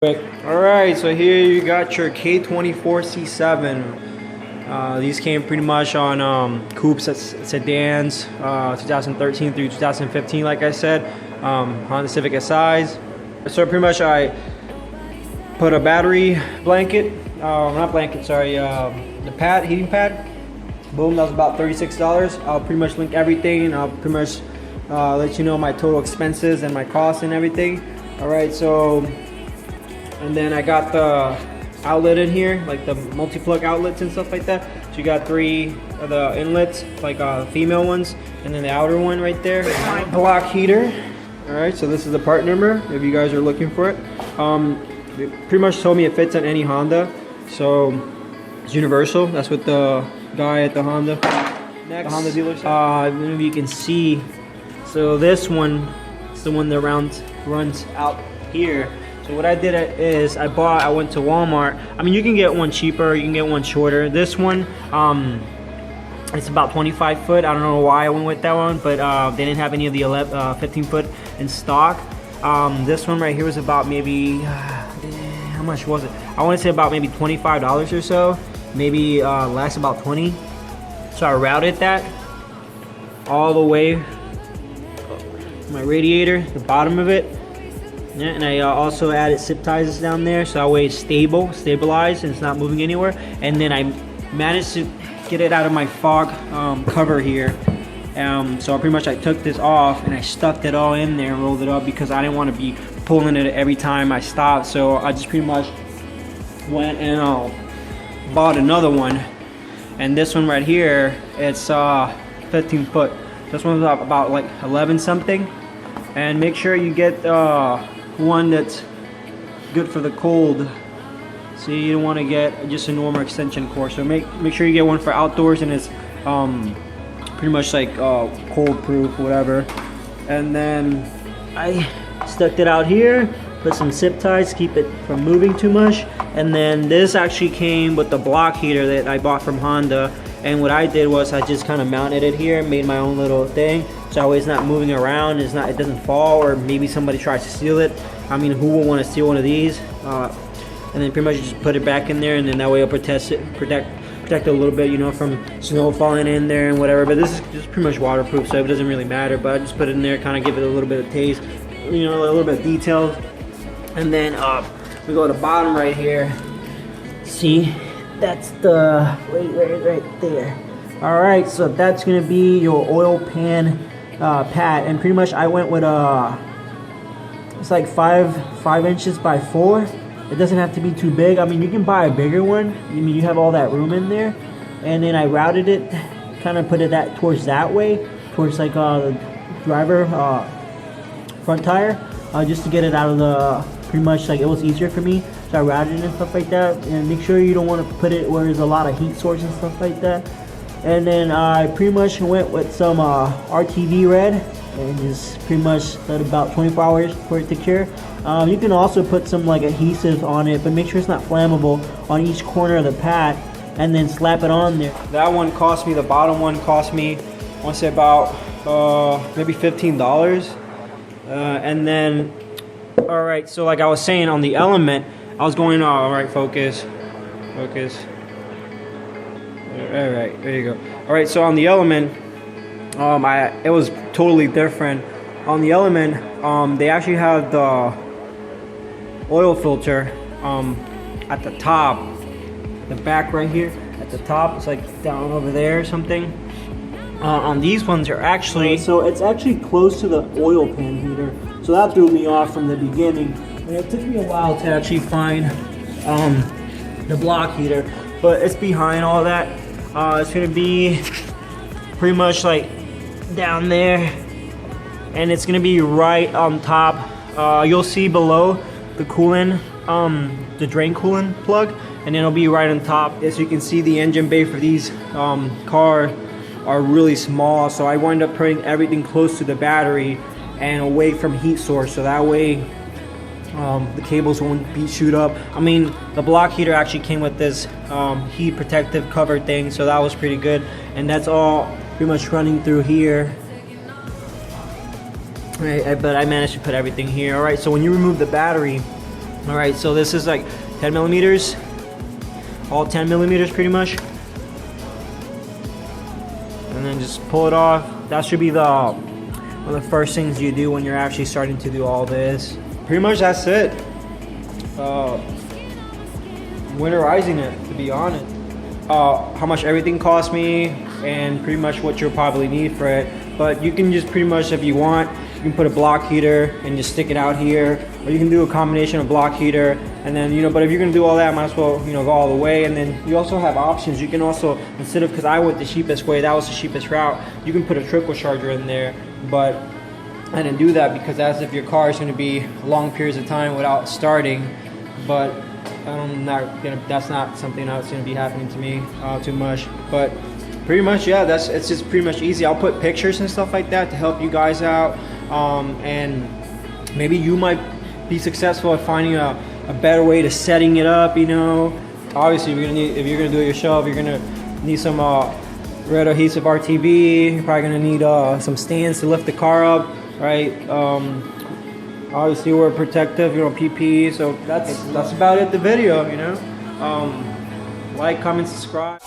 Alright, so here you got your K24C7. These came pretty much on coupes, sedans, 2013 through 2015, like I said. Honda Civic SIs. So pretty much I put a battery blanket, not blanket, sorry, the pad, heating pad. Boom, that was about $36. I'll pretty much link everything. I'll pretty much let you know my total expenses and my costs and everything. Alright, so and then I got the outlet in here, like the multi-plug outlets and stuff like that. So you got three of the inlets, like female ones, and then the outer one right there. My block heater. All right, so this is the part number if you guys are looking for it. They pretty much told me it fits on any Honda, so it's universal. That's what the guy at the Honda Honda dealer said. I don't know if you can see. So this one is the one that runs out here. So what I did is I went to Walmart. I mean, you can get one cheaper, you can get one shorter. This one, it's about 25 foot. I don't know why I went with that one, but they didn't have any of the 15 foot in stock. This one right here was about maybe, how much was it? I want to say about maybe $25 or so, maybe less, about 20. So I routed that all the way, my radiator, the bottom of it. Yeah, and I also added zip ties down there, so that way it's stabilized, and it's not moving anywhere. And then I managed to get it out of my fog cover here. So pretty much I took this off and I stuck it all in there and rolled it up because I didn't want to be pulling it every time I stopped. So I just pretty much went and bought another one. And this one right here, it's 15 foot. This one's about like 11 something. And make sure you get one that's good for the cold. So you don't want to get just a normal extension cord. So make sure you get one for outdoors, and it's pretty much like cold proof, whatever. And then I stuck it out here, put some zip ties, keep it from moving too much. And then this actually came with the block heater that I bought from Honda. And what I did was I just kind of mounted it here, made my own little thing, so it's not moving around, it doesn't fall, or maybe somebody tries to steal it. I mean, who would want to steal one of these? And then pretty much just put it back in there, and then that way it'll protect it a little bit, you know, from snow falling in there and whatever. But this is just pretty much waterproof, so it doesn't really matter. But I just put it in there, kind of give it a little bit of taste, you know, a little bit of detail. And then we go to the bottom right here. See? That's the right there. All right, so that's gonna be your oil pan pad, and pretty much I went with it's like 5 inches by 4. It doesn't have to be too big. I mean, you can buy a bigger one. I mean, you have all that room in there. And then I routed it, kind of put it towards that way, towards like the driver front tire, just to get it out of the. Pretty much like it was easier for me, so I routed it and stuff like that. And make sure you don't want to put it where there's a lot of heat source and stuff like that. And then I pretty much went with some RTV red and just pretty much let about 24 hours for it to cure. You can also put some like adhesive on it, but make sure it's not flammable, on each corner of the pad, and then slap it on there. That one cost me, the bottom one cost me, I want to say about maybe $15. And then all right, so like I was saying on the Element, I was going, all right, focus. All right, there you go. All right, so on the Element, it was totally different. On the Element, they actually have the oil filter at the top, the back right here at the top. It's like down over there or something. On these ones are actually, so it's actually close to the oil pan heater. So that threw me off from the beginning, and it took me a while to actually find the block heater, but it's behind all that. It's gonna be pretty much like down there, and it's gonna be right on top. You'll see below the coolant, the drain coolant plug, and then it'll be right on top. As you can see, the engine bay for these car are really small, so I wind up putting everything close to the battery and away from heat source, so that way the cables won't shoot up. I mean, the block heater actually came with this heat protective cover thing, so that was pretty good. And that's all pretty much running through here. Right, but I managed to put everything here. All right, so when you remove the battery, All right, so this is like 10 millimeters, all 10 millimeters pretty much. And then just pull it off. That should be one of the first things you do when you're actually starting to do all this. Pretty much that's it. Winterizing it, to be honest. How much everything cost me and pretty much what you'll probably need for it. But you can just pretty much, if you want, you can put a block heater and just stick it out here, or you can do a combination of block heater and then, you know, but if you're gonna do all that, might as well, you know, go all the way. And then you also have options. You can also, instead of, because I went the cheapest way, that was the cheapest route, you can put a trickle charger in there, but I didn't do that because that's if your car is gonna be long periods of time without starting. But that's not something that's gonna be happening to me too much. But pretty much, yeah, it's just pretty much easy. I'll put pictures and stuff like that to help you guys out, and maybe you might be successful at finding a better way to setting it up. You know, obviously if you're gonna do it yourself, you're gonna need some red adhesive RTB. You're probably gonna need some stands to lift the car up, right? Obviously we're protective, you know, PP. So that's about it, the video, you know. Like, comment, subscribe.